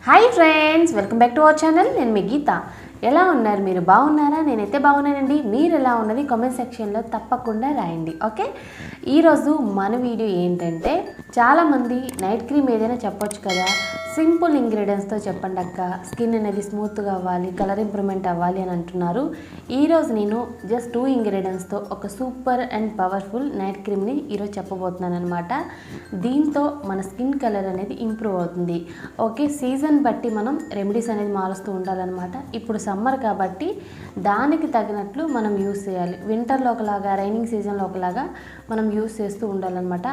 Hi friends, welcome back to our channel. నేను మీ గీత. ఎలా ఉన్నారు? మీరు బాగున్నారా? నేనైతే బాగున్నానండి. మీరు ఎలా ఉన్నది కామెంట్ సెక్షన్లో తప్పకుండా రాయండి. ఓకే, ఈరోజు మన వీడియో ఏంటంటే, చాలామంది నైట్ క్రీమ్ ఏదైనా చెప్పొచ్చు కదా, సింపుల్ ఇంగ్రీడియంట్స్తో చెప్పండి అక్క, స్కిన్ అనేది స్మూత్గా అవ్వాలి, కలర్ ఇంప్రూవ్మెంట్ అవ్వాలి అని అంటున్నారు. ఈరోజు నేను జస్ట్ 2 ఇంగ్రీడియంట్స్తో ఒక సూపర్ అండ్ పవర్ఫుల్ నైట్ క్రీమ్ని ఈరోజు చెప్పబోతున్నాను అనమాట. దీంతో మన స్కిన్ కలర్ అనేది ఇంప్రూవ్ అవుతుంది. ఓకే, సీజన్ బట్టి మనం రెమెడీస్ అనేది మారుస్తూ ఉండాలన్నమాట. ఇప్పుడు సమ్మర్ కాబట్టి దానికి తగినట్లు మనం యూస్ చేయాలి. వింటర్లో ఒకలాగా, రైనింగ్ సీజన్లో ఒకలాగా మనం యూస్ చేస్తూ ఉండాలన్నమాట.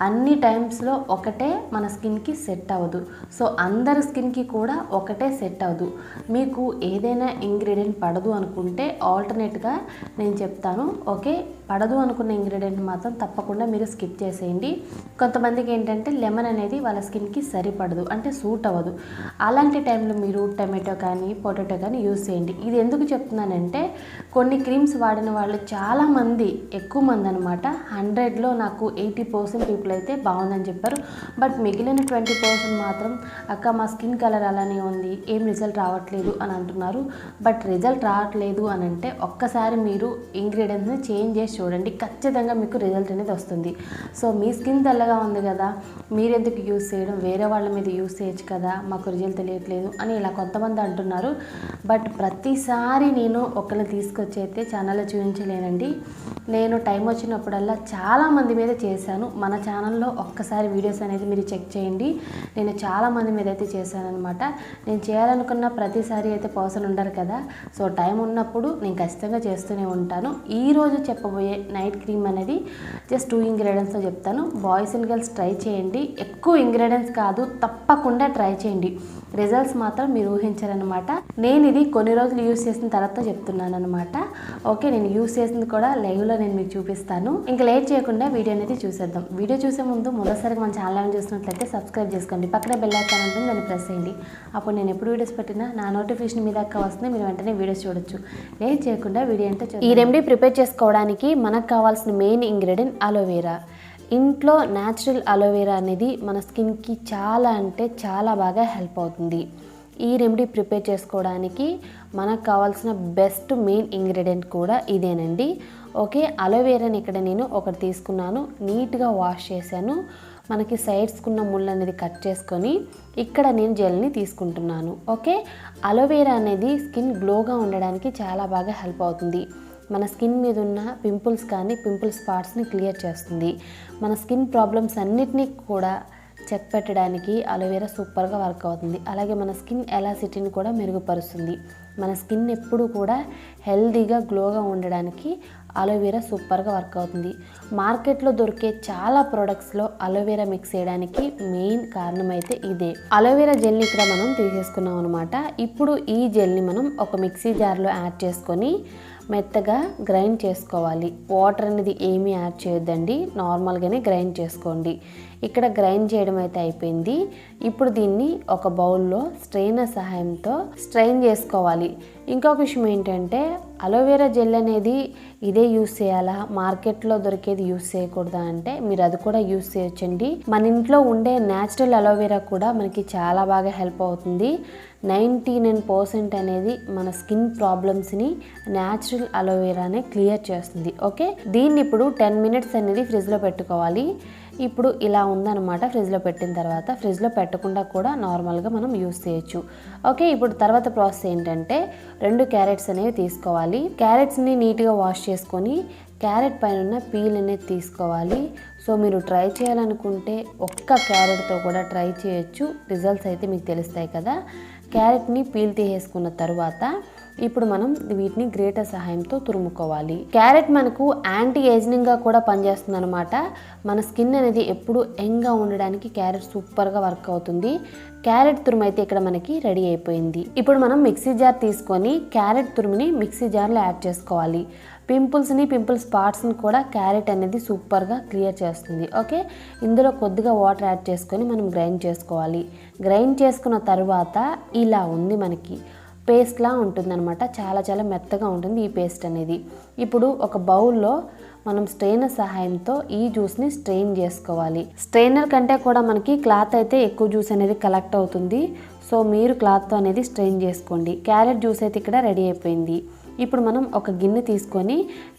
అన్ని టైమ్స్లో ఒకటే మన స్కిన్కి సెట్ అవ్వదు. సో అందరి స్కిన్కి కూడా ఒకటే సెట్ అవ్వదు. మీకు ఏదైనా ఇంగ్రీడియంట్ పడదు అనుకుంటే ఆల్టర్నేట్గా నేను చెప్తాను. ఓకే, పడదు అనుకున్న ఇంగ్రీడియంట్ మాత్రం తప్పకుండా మీరు స్కిప్ చేసేయండి. కొంతమందికి ఏంటంటే లెమన్ అనేది వాళ్ళ స్కిన్కి సరిపడదు, అంటే సూట్ అవ్వదు. అలాంటి టైంలో మీరు టమాటో కానీ పొటాటో కానీ యూస్ చేయండి. ఇది ఎందుకు చెప్తున్నానంటే, కొన్ని క్రీమ్స్ వాడిన వాళ్ళు చాలామంది, ఎక్కువ మంది అనమాట, 100లో నాకు 80% పీపుల్ అయితే బాగుందని చెప్పారు. బట్ మిగిలిన 20% మాత్రం అక్క మా స్కిన్ కలర్ అలానే ఉంది, ఏం రిజల్ట్ రావట్లేదు అని అంటున్నారు. బట్ రిజల్ట్ రావట్లేదు అని అంటే ఒక్కసారి మీరు ఇంగ్రీడియంట్స్ని చేంజ్ చేసి చూడండి, ఖచ్చితంగా మీకు రిజల్ట్ అనేది వస్తుంది. సో మీ స్కిన్ తెల్లగా ఉంది కదా, మీరెందుకు యూస్ చేయడం, వేరే వాళ్ళ మీద యూస్ చేయొచ్చు కదా, మాకు రిజల్ట్ తెలియట్లేదు అని ఇలా కొంతమంది అంటున్నారు. బట్ ప్రతిసారి నేను ఒకరిని తీసుకొచ్చి అయితే ఛానల్లో చూపించలేనండి. నేను టైం వచ్చినప్పుడల్లా చాలామంది మీద చేశాను. మన ఛానల్లో ఒక్కసారి వీడియోస్ అనేది మీరు చెక్ చేయండి. నేను చాలామంది మీద అయితే చేశానమాట. నేను చేయాలనుకున్న ప్రతిసారి అయితే పర్సన్ ఉండరు కదా. సో టైం ఉన్నప్పుడు నేను ఖచ్చితంగా చేస్తూనే ఉంటాను. ఈరోజు చెప్పబోయే నైట్ క్రీమ్ అనేది జస్ట్ 2 ఇంగ్రీడియంట్స్తో చెప్తాను. బాయ్స్ అండ్ గర్ల్స్ ట్రై చేయండి. ఎక్కువ ఇంగ్రీడియంట్స్ కాదు, తప్పకుండా ట్రై చేయండి. రిజల్ట్స్ మాత్రం మీరు ఊహించారనమాట. నేను ఇది కొన్ని రోజులు యూస్ చేసిన తర్వాత చెప్తున్నాను అనమాట. ఓకే, నేను యూస్ చేసింది కూడా లైవ్లో నేను మీకు చూపిస్తాను. ఇంకా లేట్ చేయకుండా వీడియో అనేది చూసేద్దాం. వీడియో చూసే ముందు మొదటిసారిగా మన ఛానల్ చూసినట్లయితే సబ్స్క్రైబ్ చేసుకోండి. పక్కనే బెల్ ఐకాన్ ఉంటుంది, దాన్ని ప్రెస్ చేయండి. అప్పుడు నేను ఎప్పుడు వీడియోస్ పెట్టినా నా నోటిఫికేషన్ మీ దాకా వస్తుంది, మీరు వెంటనే వీడియోస్ చూడొచ్చు. లేట్ చేయకుండా వీడియో అంటే ఈ రెమెడీ ప్రిపేర్ చేసుకోవడానికి మనకు కావాల్సిన మెయిన్ ఇంగ్రీడియంట్ అలోవెరా. ఇంట్లో న్యాచురల్ అలోవెరా అనేది మన స్కిన్కి చాలా అంటే చాలా బాగా హెల్ప్ అవుతుంది. ఈ రెమెడీ ప్రిపేర్ చేసుకోవడానికి మనకు కావాల్సిన బెస్ట్ మెయిన్ ఇంగ్రీడియంట్ కూడా ఇదేనండి. ఓకే, అలోవెరాని ఇక్కడ నేను ఒకటి తీసుకున్నాను, నీట్గా వాష్ చేశాను. మనకి సైడ్స్కున్న ముళ్ళు అనేది కట్ చేసుకొని ఇక్కడ నేను జెల్ని తీసుకుంటున్నాను. ఓకే, అలోవెరా అనేది స్కిన్ గ్లోగా ఉండడానికి చాలా బాగా హెల్ప్ అవుతుంది. మన స్కిన్ మీద ఉన్న పింపుల్స్ కానీ పింపుల్ స్పాట్స్ని క్లియర్ చేస్తుంది. మన స్కిన్ ప్రాబ్లమ్స్ అన్నిటినీ కూడా చెక్ పెట్టడానికి అలోవెరా సూపర్గా వర్క్ అవుతుంది. అలాగే మన స్కిన్ ఎలాసిటీని కూడా మెరుగుపరుస్తుంది. మన స్కిన్ ఎప్పుడు కూడా హెల్తీగా గ్లోగా ఉండడానికి అలోవెరా సూపర్గా వర్క్ అవుతుంది. మార్కెట్లో దొరికే చాలా ప్రోడక్ట్స్లో అలోవెరా మిక్స్ చేయడానికి మెయిన్ కారణం అయితే ఇదే. అలోవెరా జెల్ని ఇక్కడ మనం తీసేసుకున్నాం అనమాట. ఇప్పుడు ఈ జెల్ని మనం ఒక మిక్సీ జార్లో యాడ్ చేసుకొని మెత్తగా గ్రైండ్ చేసుకోవాలి. వాటర్ అనేది ఏమీ యాడ్ చేయొద్దండి, నార్మల్గానే గ్రైండ్ చేసుకోండి. ఇక్కడ గ్రైండ్ చేయడం అయితే అయిపోయింది. ఇప్పుడు దీన్ని ఒక బౌల్లో స్ట్రెయినర్ సహాయంతో స్ట్రెయిన్ చేసుకోవాలి. ఇంకొక విషయం ఏంటంటే, అలోవెరా జెల్ అనేది ఇదే యూస్ చేయాలా, మార్కెట్లో దొరికేది యూస్ చేయకూడదా అంటే మీరు అది కూడా యూస్ చేయొచ్చండి. మన ఇంట్లో ఉండే న్యాచురల్ అలోవెరా కూడా మనకి చాలా బాగా హెల్ప్ అవుతుంది. 99% అనేది మన స్కిన్ ప్రాబ్లమ్స్ని న్యాచురల్ అలోవెరానే క్లియర్ చేస్తుంది. ఓకే, దీన్ని ఇప్పుడు 10 మినిట్స్ అనేది ఫ్రిడ్జ్లో పెట్టుకోవాలి. ఇప్పుడు ఇలా ఉందన్నమాట. ఫ్రిడ్జ్లో పెట్టిన తర్వాత ఫ్రిడ్జ్లో పెట్టకుండా కూడా నార్మల్గా మనం యూస్ చేయొచ్చు. ఓకే, ఇప్పుడు తర్వాత ప్రాసెస్ ఏంటంటే, 2 క్యారెట్స్ అనేవి తీసుకోవాలి. క్యారెట్స్ని నీట్గా వాష్ చేసుకొని క్యారెట్ పైన ఉన్న పీల్ అనేది తీసుకోవాలి. సో మీరు ట్రై చేయాలనుకుంటే ఒక్క క్యారెట్తో కూడా ట్రై చేయొచ్చు, రిజల్ట్స్ అయితే మీకు తెలుస్తాయి కదా. క్యారెట్ని పీల్ తీసేసుకున్న తర్వాత ఇప్పుడు మనం వీటిని గ్రేటర్ సహాయంతో తురుముకోవాలి. క్యారెట్ మనకు యాంటీ ఏజింగ్గా కూడా పనిచేస్తుంది అనమాట. మన స్కిన్ అనేది ఎప్పుడు యంగ్గా ఉండడానికి క్యారెట్ సూపర్గా వర్క్ అవుతుంది. క్యారెట్ తురుము అయితే ఇక్కడ మనకి రెడీ అయిపోయింది. ఇప్పుడు మనం మిక్సీ జార్ తీసుకొని క్యారెట్ తురుముని మిక్సీ జార్లో యాడ్ చేసుకోవాలి. పింపుల్స్ని పింపుల్ స్పాట్స్ని కూడా క్యారెట్ అనేది సూపర్గా క్లియర్ చేస్తుంది. ఓకే, ఇందులో కొద్దిగా వాటర్ యాడ్ చేసుకొని మనం గ్రైండ్ చేసుకోవాలి. గ్రైండ్ చేసుకున్న తర్వాత ఇలా ఉంది, మనకి పేస్ట్లా ఉంటుందన్నమాట. చాలా చాలా మెత్తగా ఉంటుంది ఈ పేస్ట్ అనేది. ఇప్పుడు ఒక బౌల్లో మనం స్ట్రెయినర్ సహాయంతో ఈ జ్యూస్ని స్ట్రెయిన్ చేసుకోవాలి. స్ట్రెయినర్ కంటే కూడా మనకి క్లాత్ అయితే ఎక్కువ జ్యూస్ అనేది కలెక్ట్ అవుతుంది. సో మీరు క్లాత్తో అనేది స్ట్రెయిన్ చేసుకోండి. క్యారెట్ జ్యూస్ అయితే ఇక్కడ రెడీ అయిపోయింది. ఇప్పుడు మనం ఒక గిన్నె తీసుకొని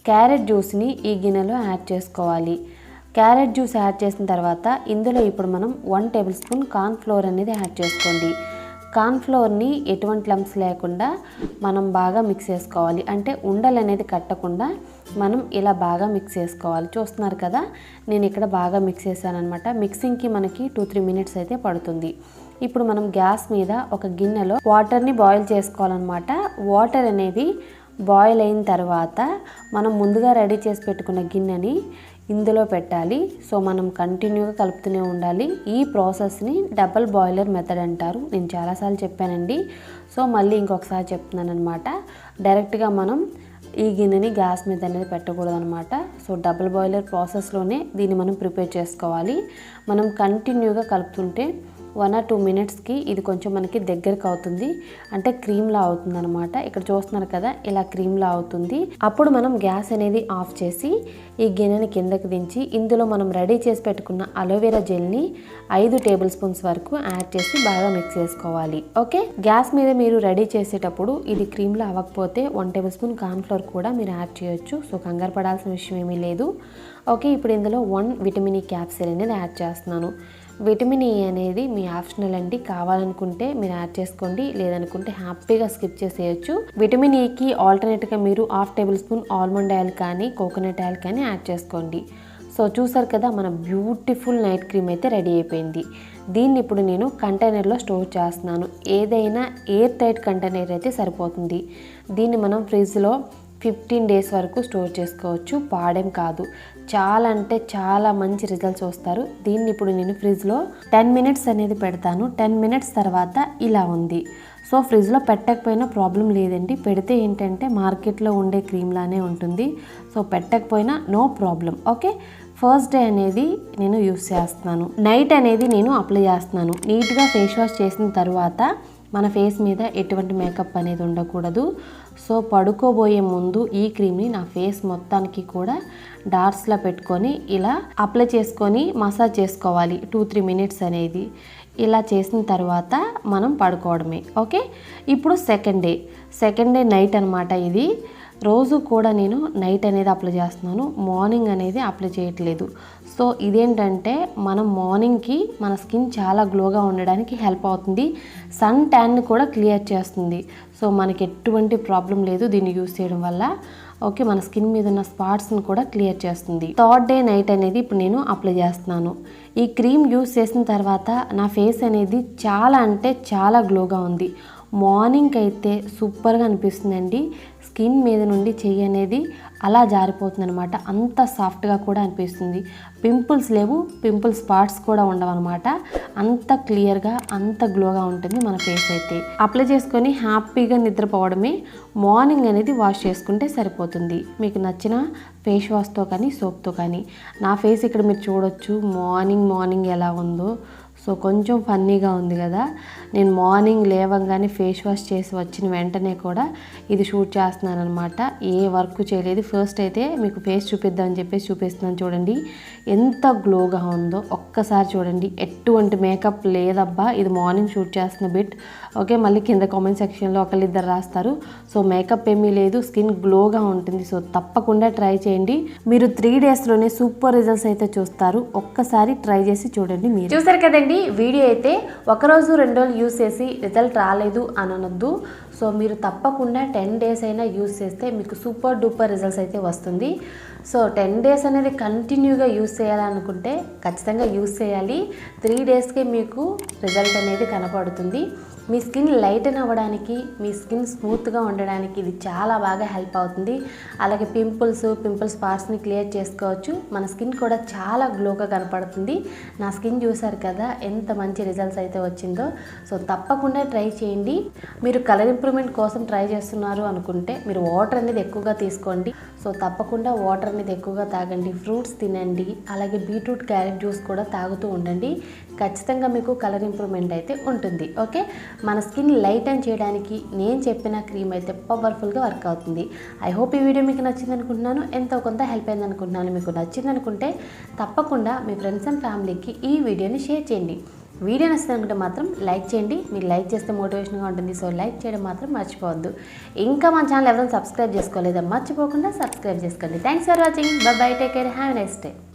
క్యారెట్ జ్యూస్ని ఈ గిన్నెలో యాడ్ చేసుకోవాలి. క్యారెట్ జ్యూస్ యాడ్ చేసిన తర్వాత ఇందులో ఇప్పుడు మనం 1 టేబుల్ స్పూన్ కార్న్ ఫ్లోర్ అనేది యాడ్ చేసుకోండి. కార్న్ ఫ్లోర్ని ఎటువంటి లంప్స్ లేకుండా మనం బాగా మిక్స్ చేసుకోవాలి. అంటే ఉండలు అనేది కట్టకుండా మనం ఇలా బాగా మిక్స్ చేసుకోవాలి. చూస్తున్నారు కదా, నేను ఇక్కడ బాగా మిక్స్ చేశాను అనమాట. మిక్సింగ్కి మనకి 2-3 మినిట్స్ అయితే పడుతుంది. ఇప్పుడు మనం గ్యాస్ మీద ఒక గిన్నెలో వాటర్ని బాయిల్ చేసుకోవాలన్నమాట. వాటర్ అనేది బాయిల్ అయిన తర్వాత మనం ముందుగా రెడీ చేసి పెట్టుకున్న గిన్నెని ఇందులో పెట్టాలి. సో మనం కంటిన్యూగా కలుపుతూనే ఉండాలి. ఈ ప్రాసెస్ని డబుల్ బాయిలర్ మెథడ్ అంటారు. నేను చాలాసార్లు చెప్పానండి. సో మళ్ళీ ఇంకొకసారి చెప్తున్నాను అనమాట. డైరెక్ట్గా మనం ఈ గిన్నెని గ్యాస్ మీద అనేది పెట్టకూడదు అనమాట. సో డబుల్ బాయిలర్ ప్రాసెస్లోనే దీన్ని మనం ప్రిపేర్ చేసుకోవాలి. మనం కంటిన్యూగా కలుపుతుంటే 1 or 2 మినిట్స్కి ఇది కొంచెం మనకి దగ్గరకు అవుతుంది. అంటే క్రీమ్లా అవుతుంది అనమాట. ఇక్కడ చూస్తున్నారు కదా, ఇలా క్రీమ్లా అవుతుంది. అప్పుడు మనం గ్యాస్ అనేది ఆఫ్ చేసి ఈ గిన్నెని కిందకి దించి ఇందులో మనం రెడీ చేసి పెట్టుకున్న అలోవెరా జెల్ని 5 టేబుల్ స్పూన్స్ వరకు యాడ్ చేసి బాగా మిక్స్ చేసుకోవాలి. ఓకే, గ్యాస్ మీద మీరు రెడీ చేసేటప్పుడు ఇది క్రీమ్లా అవ్వకపోతే 1 టేబుల్ స్పూన్ కార్న్ ఫ్లోర్ కూడా మీరు యాడ్ చేయొచ్చు. సో కంగారు పడాల్సిన విషయం ఏమీ లేదు. ఓకే, ఇప్పుడు ఇందులో 1 విటమిన్ ఈ క్యాప్సూల్ అనేది యాడ్ చేస్తున్నాను. విటమిన్ ఈ అనేది మీ ఆప్షనల్ అండి. కావాలనుకుంటే మీరు యాడ్ చేసుకోండి, లేదనుకుంటే హ్యాపీగా స్కిప్ చేసేయచ్చు. విటమిన్ ఈకి ఆల్టర్నేట్గా మీరు 1/2 టేబుల్ స్పూన్ ఆల్మండ్ ఆయిల్ కానీ కోకోనట్ ఆయిల్ కానీ యాడ్ చేసుకోండి. సో చూసారు కదా, మన బ్యూటిఫుల్ నైట్ క్రీమ్ అయితే రెడీ అయిపోయింది. దీన్ని ఇప్పుడు నేను కంటైనర్లో స్టోర్ చేస్తున్నాను. ఏదైనా ఎయిర్ టైట్ కంటైనర్ అయితే సరిపోతుంది. దీన్ని మనం ఫ్రిడ్జ్లో 15 డేస్ వరకు స్టోర్ చేసుకోవచ్చు. పాడేం కాదు. చాలా అంటే చాలా మంచి రిజల్ట్స్ వస్తారు. దీన్ని ఇప్పుడు నేను ఫ్రిడ్జ్లో 10 మినిట్స్ అనేది పెడతాను. 10 మినిట్స్ తర్వాత ఇలా ఉంది. సో ఫ్రిడ్జ్లో పెట్టకపోయినా ప్రాబ్లం లేదండి. పెడితే ఏంటంటే మార్కెట్లో ఉండే క్రీమ్లానే ఉంటుంది. సో పెట్టకపోయినా no problem. Okay, first day అనేది నేను యూస్ చేస్తున్నాను. నైట్ అనేది నేను అప్లై చేస్తున్నాను. నీట్గా ఫేస్ వాష్ చేసిన తర్వాత మన ఫేస్ మీద ఎటువంటి మేకప్ అనేది ఉండకూడదు. సో పడుకోబోయే ముందు ఈ క్రీమ్ని నా ఫేస్ మొత్తానికి కూడా డార్ట్స్లా పెట్టుకొని ఇలా అప్లై చేసుకొని మసాజ్ చేసుకోవాలి 2-3 మినిట్స్ అనేది. ఇలా చేసిన తర్వాత మనం పడుకోవడమే. ఓకే, ఇప్పుడు సెకండ్ డే నైట్ అనమాట. ఇది రోజు కూడా నేను నైట్ అనేది అప్లై చేస్తున్నాను. మార్నింగ్ అనేది అప్లై చేయట్లేదు. సో ఇదేంటంటే మనం మార్నింగ్కి మన స్కిన్ చాలా గ్లోగా ఉండడానికి హెల్ప్ అవుతుంది. సన్ ట్యాన్ని కూడా క్లియర్ చేస్తుంది. సో మనకి ఎటువంటి ప్రాబ్లం లేదు దీన్ని యూస్ చేయడం వల్ల. ఓకే, మన స్కిన్ మీద ఉన్న స్పాట్స్ని కూడా క్లియర్ చేస్తుంది. థర్డ్ డే నైట్ అనేది ఇప్పుడు నేను అప్లై చేస్తున్నాను. ఈ క్రీమ్ యూస్ చేసిన తర్వాత నా ఫేస్ అనేది చాలా అంటే చాలా గ్లోగా ఉంది. మార్నింగ్ అయితే సూపర్గా అనిపిస్తుందండి. స్కిన్ మీద నుండి చెయ్యి అనేది అలా జారిపోతుంది అనమాట. అంత సాఫ్ట్గా కూడా అనిపిస్తుంది. పింపుల్స్ లేవు, పింపుల్ స్పాట్స్ కూడా ఉండవు అనమాట. అంత క్లియర్గా అంత గ్లోగా ఉంటుంది మన ఫేస్ అయితే. అప్లై చేసుకొని హ్యాపీగా నిద్రపోవడమే. మార్నింగ్ అనేది వాష్ చేసుకుంటే సరిపోతుంది. మీకు నచ్చిన ఫేస్ వాష్తో కానీ సోప్తో కానీ. నా ఫేస్ ఇక్కడ మీరు చూడొచ్చు మార్నింగ్ ఎలా ఉందో. సో కొంచెం ఫన్నీగా ఉంది కదా. నేను మార్నింగ్ లేవగానే ఫేస్ వాష్ చేసి వచ్చిన వెంటనే కూడా ఇది షూట్ చేస్తున్నాను అనమాట. ఏ వర్క్ చేయలేదు. ఫస్ట్ అయితే మీకు ఫేస్ చూపిద్దామని చెప్పేసి చూపిస్తున్నాను. చూడండి ఎంత గ్లోగా ఉందో ఒక్కసారి చూడండి. ఎటువంటి మేకప్ లేదబ్బా, ఇది మార్నింగ్ షూట్ చేస్తున్న బిట్. ఓకే, మళ్ళీ కింద కామెంట్ సెక్షన్లో ఒకళ్ళిద్దరు రాస్తారు. సో మేకప్ ఏమీ లేదు, స్కిన్ గ్లోగా ఉంటుంది. సో తప్పకుండా ట్రై చేయండి. మీరు 3 డేస్లోనే సూపర్ రిజల్ట్స్ అయితే చూస్తారు. ఒక్కసారి ట్రై చేసి చూడండి. మీరు చూసారు కదండి వీడియో అయితే. 1 రోజు 2 రోజులు యూస్ చేసి రిజల్ట్ రాలేదు అని అనొద్దు. సో మీరు తప్పకుండా 10 డేస్ అయినా యూస్ చేస్తే మీకు సూపర్ డూపర్ రిజల్ట్స్ అయితే వస్తుంది. సో 10 డేస్ అనేది కంటిన్యూగా యూస్ చేయాలనుకుంటే ఖచ్చితంగా యూస్ చేయాలి. 3 డేస్కే మీకు రిజల్ట్ అనేది కనపడుతుంది. మీ స్కిన్ లైటన్ అవ్వడానికి, మీ స్కిన్ స్మూత్గా ఉండడానికి ఇది చాలా బాగా హెల్ప్ అవుతుంది. అలాగే పింపుల్ స్పాట్స్ని క్లియర్ చేసుకోవచ్చు. మన స్కిన్ కూడా చాలా గ్లోగా కనపడుతుంది. నా స్కిన్ చూసారు కదా ఎంత మంచి రిజల్ట్స్ అయితే వచ్చిందో. సో తప్పకుండా ట్రై చేయండి. మీరు కలర్ ఇంప్రూవ్మెంట్ కోసం ట్రై చేస్తున్నారు అనుకుంటే మీరు వాటర్ అనేది ఎక్కువగా తీసుకోండి. సో తప్పకుండా వాటర్ అనేది ఎక్కువగా తాగండి, ఫ్రూట్స్ తినండి, అలాగే బీట్రూట్ క్యారెట్ జ్యూస్ కూడా తాగుతూ ఉండండి. ఖచ్చితంగా మీకు కలర్ ఇంప్రూవ్మెంట్ అయితే ఉంటుంది. ఓకే, మన స్కిన్ లైటన్ చేయడానికి నేను చెప్పిన క్రీమ్ అయితే పవర్ఫుల్గా వర్క్ అవుతుంది. ఐ హోప్ ఈ వీడియో మీకు నచ్చింది అనుకుంటున్నాను, ఎంతో కొంత హెల్ప్ అయింది అనుకుంటున్నాను. మీకు నచ్చింది అనుకుంటే తప్పకుండా మీ ఫ్రెండ్స్ అండ్ ఫ్యామిలీకి ఈ వీడియోని షేర్ చేయండి. వీడియో నచ్చితే అనుకుంటే మాత్రం లైక్ చేయండి. మీరు లైక్ చేస్తే మోటివేషన్గా ఉంటుంది, సో లైక్ చేయడం మాత్రం మర్చిపోవద్దు. ఇంకా మన ఛానల్ ఎవరైనా సబ్స్క్రైబ్ చేసుకోలేదా మర్చిపోకుండా సబ్స్క్రైబ్ చేసుకోండి. Thanks for watching. By by, take care, have a nice day.